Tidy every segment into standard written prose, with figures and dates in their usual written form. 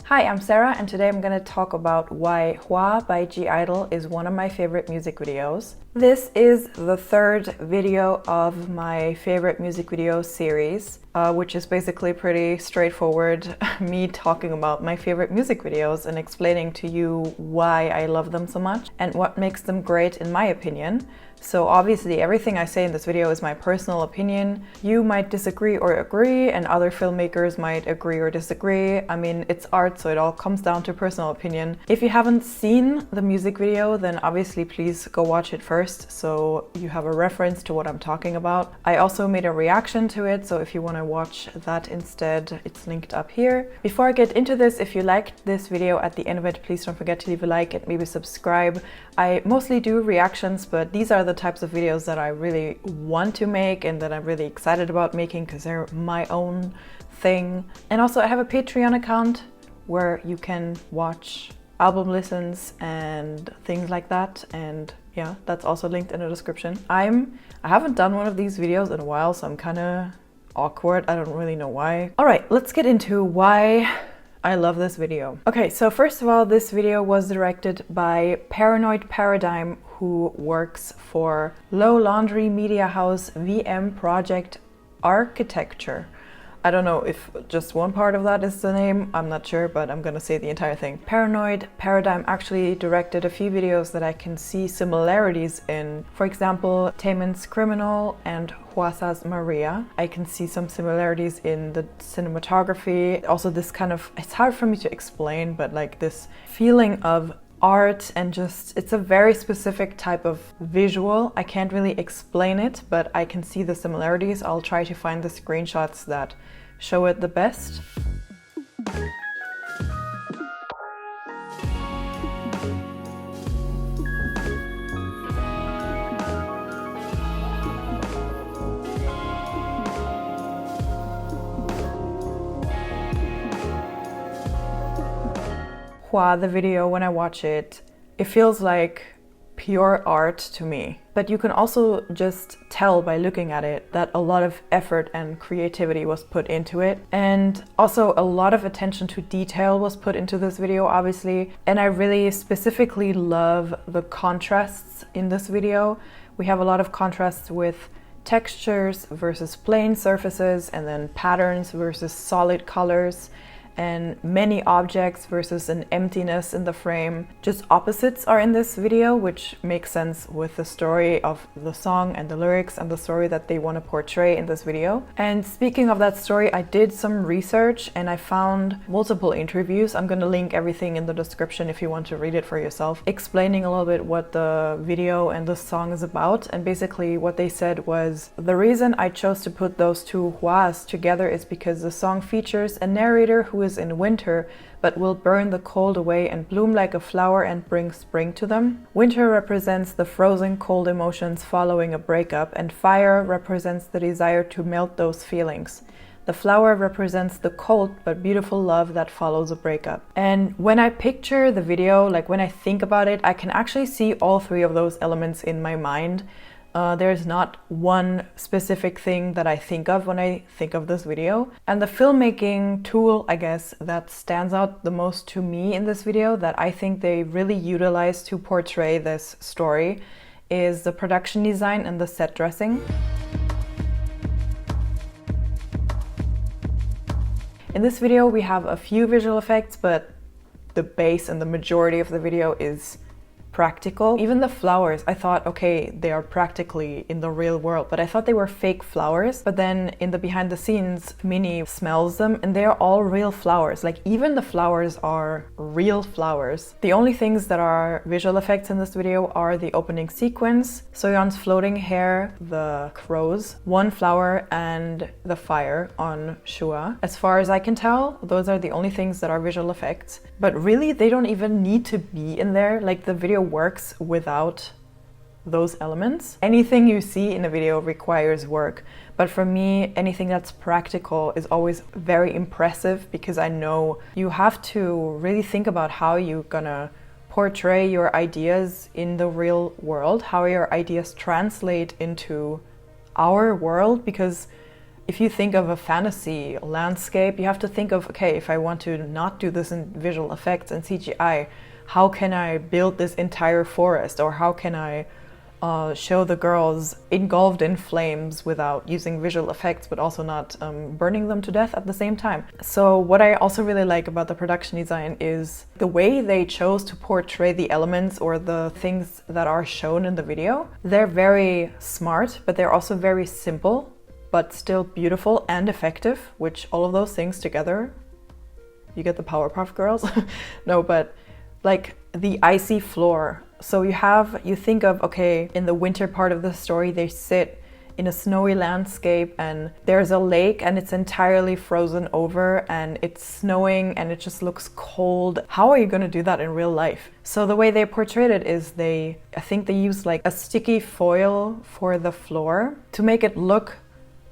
Hi, I'm Sarah and today I'm going to talk about why HWAA by GIDLE is one of my favorite music videos. This is the third video of my favorite music video series, which is basically pretty straightforward, me talking about my favorite music videos and explaining to you why I love them so much and what makes them great in my opinion. So obviously everything I say in this video is my personal opinion. You might disagree or agree, and other filmmakers might agree or disagree. I mean, it's art, so it all comes down to personal opinion. If you haven't seen the music video, then obviously please go watch it first so you have a reference to what I'm talking about. I also made a reaction to it, so if you want to watch that instead, it's linked up here. Before I get into this, if you liked this video at the end of it, please don't forget to leave a like and maybe subscribe. I mostly do reactions, but these are the types of videos that I really want to make and that I'm really excited about making because they're my own thing. And also I have a Patreon account where you can watch album listens and things like that, and yeah, that's also linked in the description. I haven't done one of these videos in a while, so I'm kind of awkward. I don't really know why. All right, let's get into why I love this video. Okay, so first of all, this video was directed by Paranoid Paradigm, who works for Low Laundry Media House VM Project Architecture. I don't know if just one part of that is the name, I'm not sure, but I'm gonna say the entire thing. Paranoid Paradigm actually directed a few videos that I can see similarities in. For example, Taman's Criminal and HWAA's Maria. I can see some similarities in the cinematography. Also this kind of, it's hard for me to explain, but like this feeling of art and just, it's a very specific type of visual. I can't really explain it, but I can see the similarities. I'll try to find the screenshots that show it the best. HWAA, the video, when I watch it, it feels like pure art to me. But you can also just tell by looking at it that a lot of effort and creativity was put into it. And also a lot of attention to detail was put into this video, obviously. And I really specifically love the contrasts in this video. We have a lot of contrasts with textures versus plain surfaces, and then patterns versus solid colors, and many objects versus an emptiness in the frame. Just opposites are in this video, which makes sense with the story of the song and the lyrics and the story that they want to portray in this video. And speaking of that story, I did some research and I found multiple interviews. I'm going to link everything in the description if you want to read it for yourself, explaining a little bit what the video and the song is about. And basically what they said was, the reason I chose to put those two HWAAs together is because the song features a narrator who is in winter but will burn the cold away and bloom like a flower and bring spring to them. Winter represents the frozen cold emotions following a breakup, and fire represents the desire to melt those feelings. The flower represents the cold but beautiful love that follows a breakup. And when I picture the video, like when I think about it, I can actually see all three of those elements in my mind. There's not one specific thing that I think of when I think of this video. And the filmmaking tool, I guess, that stands out the most to me in this video, that I think they really utilize to portray this story, is the production design and the set dressing. In this video we have a few visual effects, but the base and the majority of the video is practical. Even the flowers, I thought, okay, they are practically in the real world, but I thought they were fake flowers. But then in the behind the scenes, Minnie smells them and they're all real flowers. Like even the flowers are real flowers. The only things that are visual effects in this video are the opening sequence, Soyeon's floating hair, the crows, one flower, and the fire on HWAA. As far as I can tell, those are the only things that are visual effects. But really, they don't even need to be in there. Like the video works without those elements. Anything you see in a video requires work, but for me, anything that's practical is always very impressive, because I know you have to really think about how you're gonna portray your ideas in the real world, how your ideas translate into our world, because if you think of a fantasy landscape, you have to think of, okay, if I want to not do this in visual effects and CGI, how can I build this entire forest, or how can I show the girls engulfed in flames without using visual effects, but also not burning them to death at the same time. So what I also really like about the production design is the way they chose to portray the elements or the things that are shown in the video. They're very smart, but they're also very simple, but still beautiful and effective, which all of those things together, you get the Powerpuff Girls. No, but like the icy floor. So you think of, okay, in the winter part of the story, they sit in a snowy landscape and there's a lake and it's entirely frozen over and it's snowing and it just looks cold. How are you going to do that in real life? So the way they portrayed it is I think they used like a sticky foil for the floor to make it look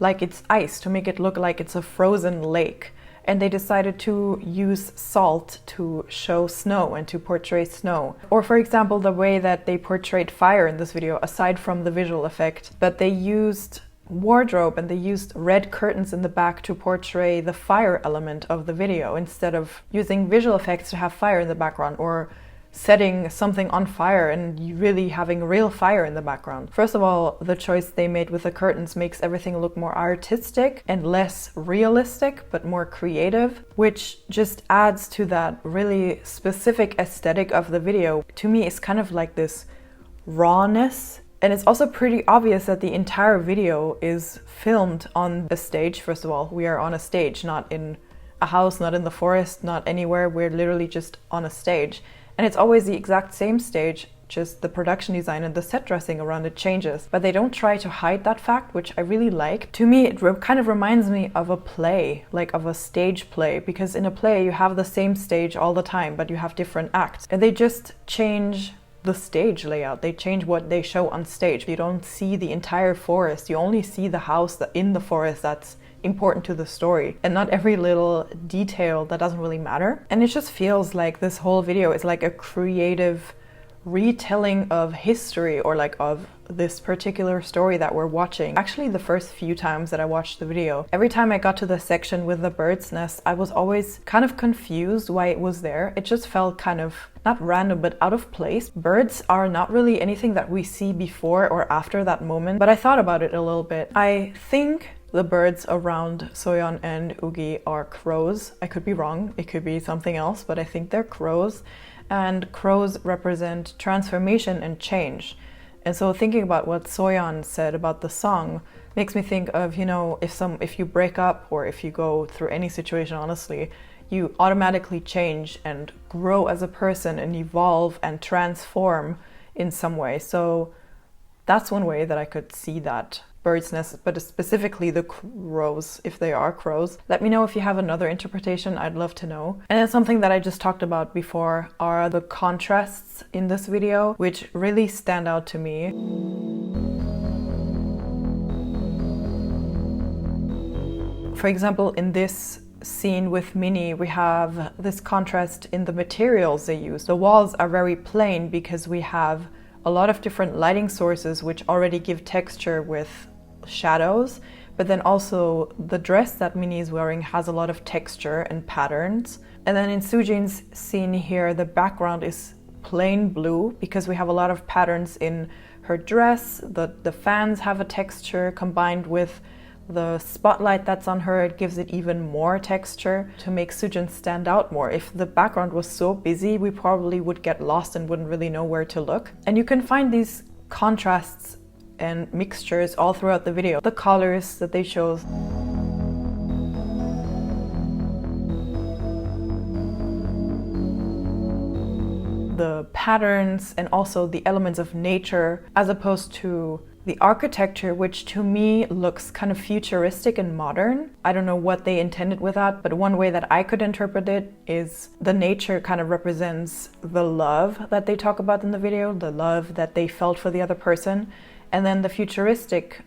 like it's ice, to make it look like it's a frozen lake. And they decided to use salt to show snow and to portray snow. Or for example, the way that they portrayed fire in this video, aside from the visual effect, but they used wardrobe and they used red curtains in the back to portray the fire element of the video, instead of using visual effects to have fire in the background, or setting something on fire and really having real fire in the background. First of all, the choice they made with the curtains makes everything look more artistic and less realistic, but more creative, which just adds to that really specific aesthetic of the video. To me, it's kind of like this rawness. And it's also pretty obvious that the entire video is filmed on a stage. First of all, we are on a stage, not in a house, not in the forest, not anywhere. We're literally just on a stage. And it's always the exact same stage, just the production design and the set dressing around it changes. But they don't try to hide that fact, which I really like. To me, it kind of reminds me of a play, like of a stage play, because in a play you have the same stage all the time, but you have different acts. And they just change the stage layout. They change what they show on stage. You don't see the entire forest. You only see the house in the forest that's important to the story, and not every little detail that doesn't really matter. And it just feels like this whole video is like a creative retelling of history, or like of this particular story that we're watching. Actually, the first few times that I watched the video, every time I got to the section with the bird's nest, I was always kind of confused why it was there. It just felt kind of not random, but out of place. Birds are not really anything that we see before or after that moment, but I thought about it a little bit. I think the birds around Soyeon and Ugi are crows. I could be wrong, it could be something else, but I think they're crows. And crows represent transformation and change. And so thinking about what Soyeon said about the song makes me think of, you know, if you break up, or if you go through any situation, honestly, you automatically change and grow as a person and evolve and transform in some way. So that's one way that I could see that bird's nest, but specifically the crows, if they are crows. Let me know if you have another interpretation, I'd love to know. And then something that I just talked about before are the contrasts in this video, which really stand out to me. For example, in this scene with Minnie, we have this contrast in the materials they use. The walls are very plain because we have a lot of different lighting sources which already give texture with shadows, but then also the dress that Minnie is wearing has a lot of texture and patterns. And then in Sujin's scene here, the background is plain blue because we have a lot of patterns in her dress. The fans have a texture combined with the spotlight that's on her. It gives it even more texture to make Sujin stand out more. If the background was so busy, we probably would get lost and wouldn't really know where to look. And you can find these contrasts and mixtures all throughout the video. The colors that they chose. The patterns and also the elements of nature, as opposed to the architecture, which to me looks kind of futuristic and modern. I don't know what they intended with that, but one way that I could interpret it is the nature kind of represents the love that they talk about in the video, the love that they felt for the other person. And then the futuristic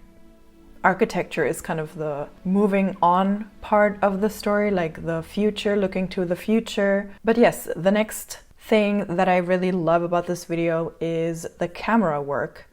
architecture is kind of the moving on part of the story, like the future, looking to the future. But yes, the next thing that I really love about this video is the camera work.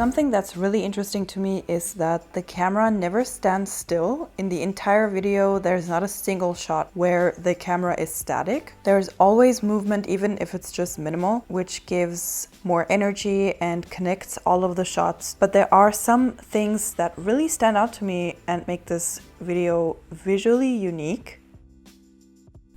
Something that's really interesting to me is that the camera never stands still. In the entire video, there's not a single shot where the camera is static. There's always movement, even if it's just minimal, which gives more energy and connects all of the shots. But there are some things that really stand out to me and make this video visually unique.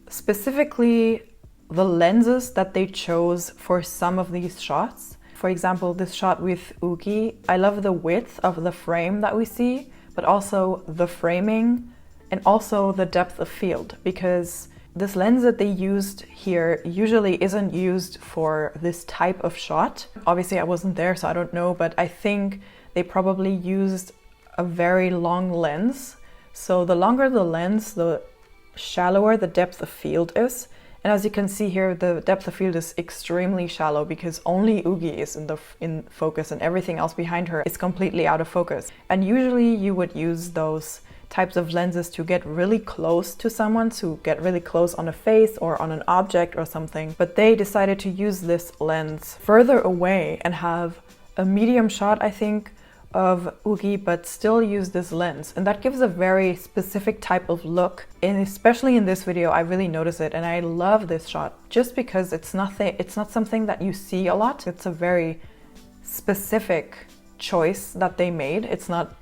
Specifically, the lenses that they chose for some of these shots. For example, this shot with Oogie, I love the width of the frame that we see, but also the framing and also the depth of field, because this lens that they used here usually isn't used for this type of shot. Obviously, I wasn't there, so I don't know, but I think they probably used a very long lens. So the longer the lens, the shallower the depth of field is. And as you can see here, the depth of field is extremely shallow because only Oogie is in focus and everything else behind her is completely out of focus. And usually you would use those types of lenses to get really close to someone, to get really close on a face or on an object or something. But they decided to use this lens further away and have a medium shot, I think, of Oogie, but still use this lens, and that gives a very specific type of look, and especially in this video I really notice it. And I love this shot just because it's not something that you see a lot. It's a very specific choice that they made. It's not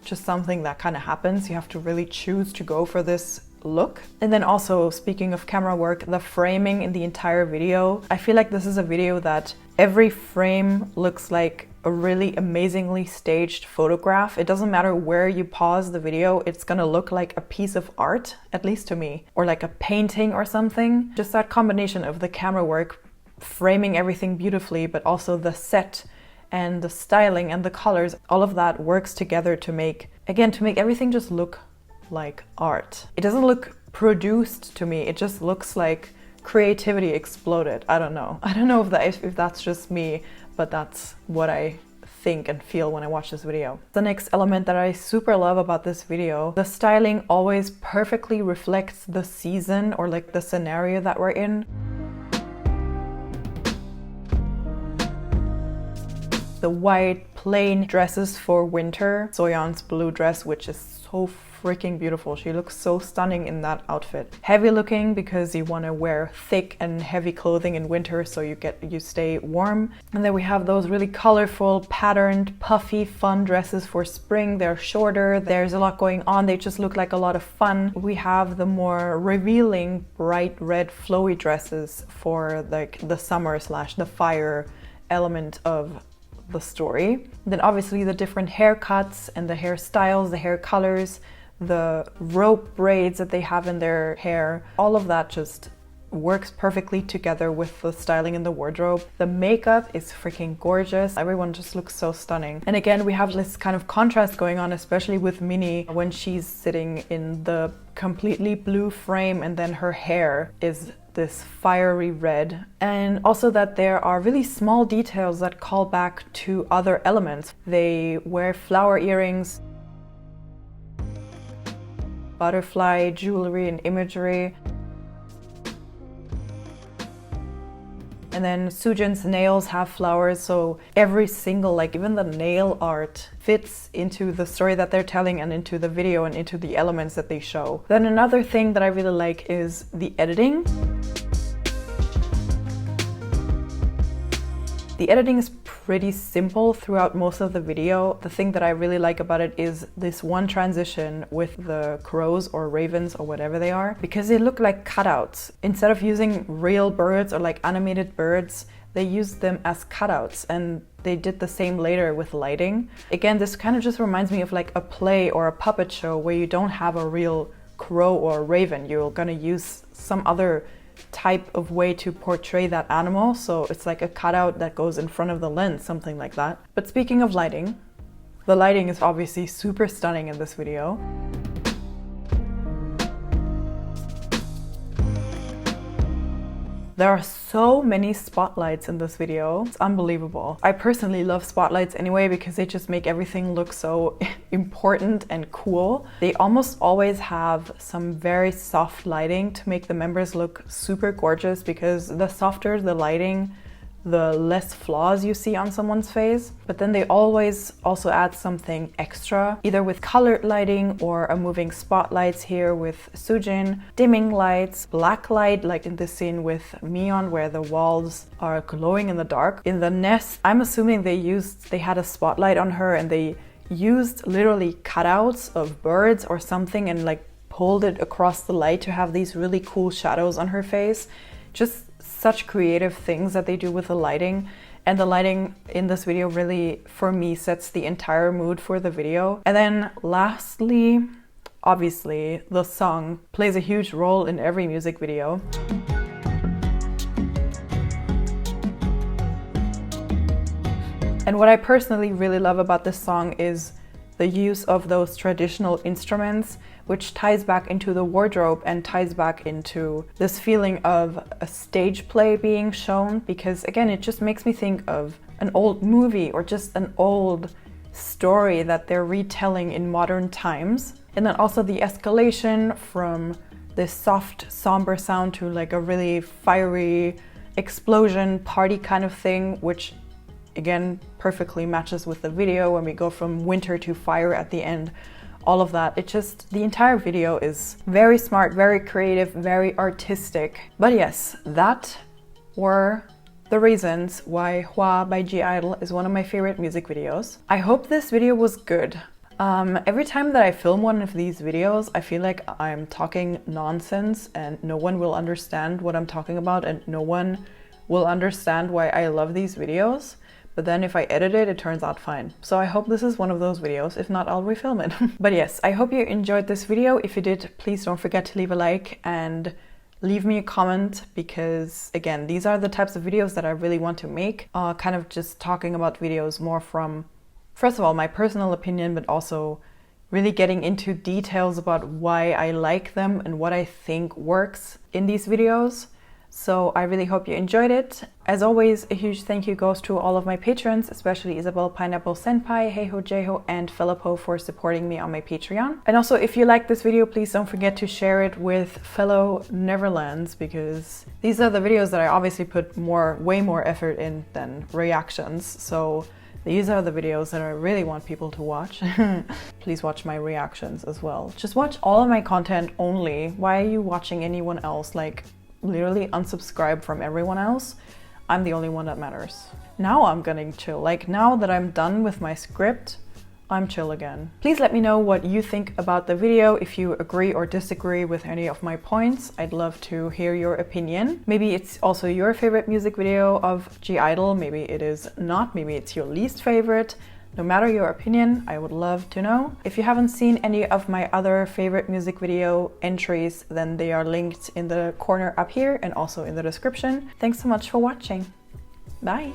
just something that kind of happens. You have to really choose to go for this look. And then also, speaking of camera work, the framing in the entire video, I feel like this is a video that every frame looks like a really amazingly staged photograph. It doesn't matter where you pause the video, it's gonna look like a piece of art, at least to me, or like a painting or something. Just that combination of the camera work, framing everything beautifully, but also the set and the styling and the colors, all of that works together to make everything just look like art. It doesn't look produced to me, it just looks like creativity exploded. I don't know if that's just me, but that's what I think and feel when I watch this video. The next element that I super love about this video, the styling always perfectly reflects the season or like the scenario that we're in. The white plain dresses for winter, Soyeon's blue dress, which is so freaking beautiful. She looks so stunning in that outfit. Heavy looking because you want to wear thick and heavy clothing in winter so you stay warm. And then we have those really colorful, patterned, puffy, fun dresses for spring. They're shorter, there's a lot going on, they just look like a lot of fun. We have the more revealing, bright red flowy dresses for like the summer / the fire element of the story. Then obviously the different haircuts and the hairstyles, the hair colors, the rope braids that they have in their hair, all of that just works perfectly together with the styling in the wardrobe. The makeup is freaking gorgeous. Everyone just looks so stunning. And again, we have this kind of contrast going on, especially with Minnie when she's sitting in the completely blue frame and then her hair is this fiery red. And also that there are really small details that call back to other elements. They wear flower earrings, butterfly jewelry and imagery. And then Soojin's nails have flowers, so every single, like even the nail art fits into the story that they're telling and into the video and into the elements that they show. Then another thing that I really like is the editing. The editing is pretty simple throughout most of the video. The thing that I really like about it is this one transition with the crows or ravens or whatever they are, because they look like cutouts. Instead of using real birds or like animated birds, they used them as cutouts, and they did the same later with lighting. Again, this kind of just reminds me of like a play or a puppet show where you don't have a real crow or a raven. You're gonna use some other type of way to portray that animal, so it's like a cutout that goes in front of the lens, something like that. But speaking of lighting, the lighting is obviously super stunning in this video. There are so many spotlights in this video. It's unbelievable. I personally love spotlights anyway because they just make everything look so important and cool. They almost always have some very soft lighting to make the members look super gorgeous, because the softer the lighting, the less flaws you see on someone's face. But then they always also add something extra, either with colored lighting or a moving spotlights here with Sujin, dimming lights, black light like in this scene with Mion where the walls are glowing in the dark. In the nest, I'm assuming they had a spotlight on her and they used literally cutouts of birds or something and like pulled it across the light to have these really cool shadows on her face. Just such creative things that they do with the lighting. And the lighting in this video really, for me, sets the entire mood for the video. And then lastly, obviously, the song plays a huge role in every music video. And what I personally really love about this song is the use of those traditional instruments, which ties back into the wardrobe and ties back into this feeling of a stage play being shown, because again, it just makes me think of an old movie or just an old story that they're retelling in modern times. And then also the escalation from this soft, somber sound to like a really fiery explosion party kind of thing, which again perfectly matches with the video when we go from winter to fire at the end. All of that, the entire video is very smart, very creative, very artistic. But yes, that were the reasons why HWAA by GIDLE is one of my favorite music videos. I hope this video was good. Every time that I film one of these videos, I feel like I'm talking nonsense and no one will understand what I'm talking about and no one will understand why I love these videos. But then if I edit it, it turns out fine. So I hope this is one of those videos. If not, I'll refilm it. But yes, I hope you enjoyed this video. If you did, please don't forget to leave a like and leave me a comment, because again, these are the types of videos that I really want to make. Kind of just talking about videos more from, first of all, my personal opinion, but also really getting into details about why I like them and what I think works in these videos. So I really hope you enjoyed it. As always, a huge thank you goes to all of my patrons, especially Isabel, Pineapple Senpai, Heiho Jeho, and Philippo for supporting me on my Patreon. And also, if you like this video, please don't forget to share it with fellow Neverlands, because these are the videos that I obviously put way more effort in than reactions. So these are the videos that I really want people to watch. Please watch my reactions as well. Just watch all of my content only. Why are you watching anyone else? Like, literally unsubscribe from everyone else. I'm the only one that matters. Now I'm gonna chill. Like, now that I'm done with my script, I'm chill again. Please let me know what you think about the video, if you agree or disagree with any of my points. I'd love to hear your opinion. Maybe it's also your favorite music video of GIDLE, maybe it is not, maybe it's your least favorite. No matter your opinion, I would love to know. If you haven't seen any of my other favorite music video entries, then they are linked in the corner up here and also in the description. Thanks so much for watching. Bye!